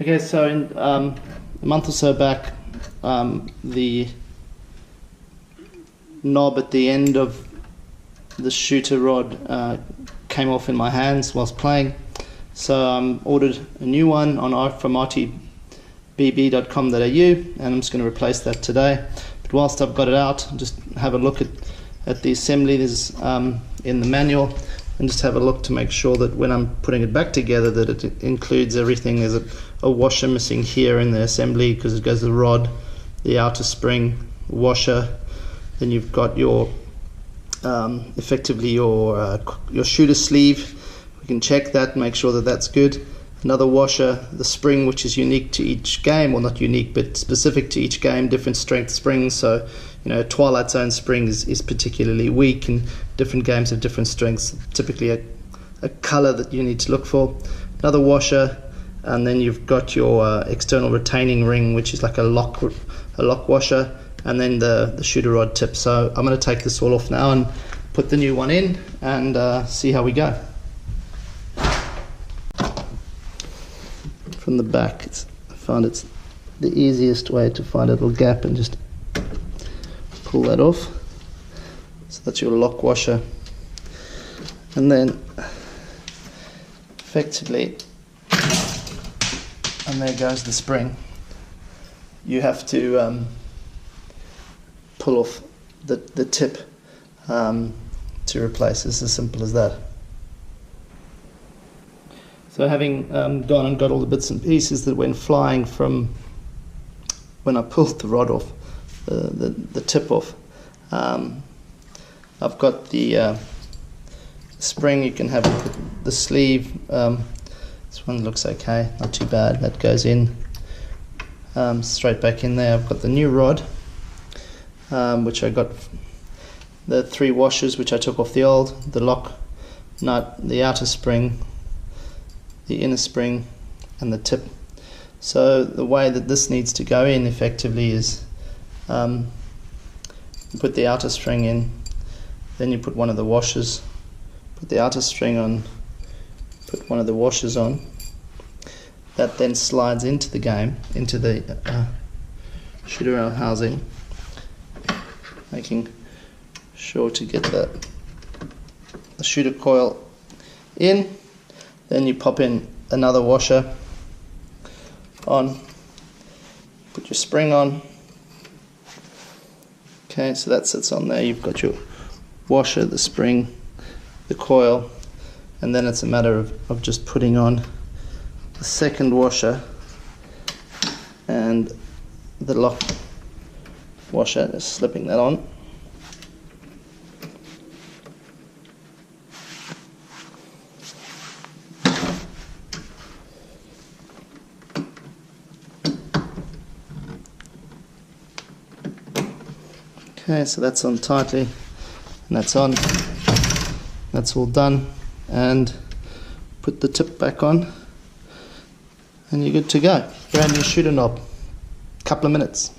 Okay, so in, a month or so back, the knob at the end of the shooter rod came off in my hands whilst playing, so I ordered a new one from rtbb.com.au, and I'm just going to replace that today. But whilst I've got it out, just have a look at the assembly there's in the manual, and just have a look to make sure that when I'm putting it back together that it includes everything. There's a washer missing here in the assembly because it goes to the rod, the outer spring, washer. Then you've got your effectively your shooter sleeve. We can check that, make sure that that's good. Another washer, the spring, which is unique to each game, well, not unique but specific to each game, different strength springs. So Twilight Zone spring is particularly weak, and different games have different strengths. Typically a color that you need to look for. Another washer, and then you've got your external retaining ring, which is like a lock washer, and then the shooter rod tip. So I'm going to take this all off now and put the new one in and see how we go. From the back, I found it's the easiest way to find a little gap and just pull that off. So that's your lock washer, and then effectively, and there goes the spring. You have to pull off the tip to replace. It's as simple as that. So having gone and got all the bits and pieces that went flying from when I pulled the rod off, the tip off, I've got the spring. You can have the sleeve. This one looks okay, not too bad. That goes in straight back in there. I've got the new rod, which I got the 3 washers which I took off the old, the lock nut, the outer spring, the inner spring, and the tip. So the way that this needs to go in effectively is you put the outer string in, then you put one of the washers, put the outer string on, put one of the washers on. That then slides into the game, into the shooter rail housing, making sure to get the shooter coil in. Then you pop in another washer on, put your spring on. Okay, so that sits on there. You've got your washer, the spring, the coil, and then it's a matter of just putting on the second washer and the lock washer, just slipping that on. Okay, so that's on tightly, and that's on. That's all done, and put the tip back on, and you're good to go. Brand new shooter knob. Couple of minutes.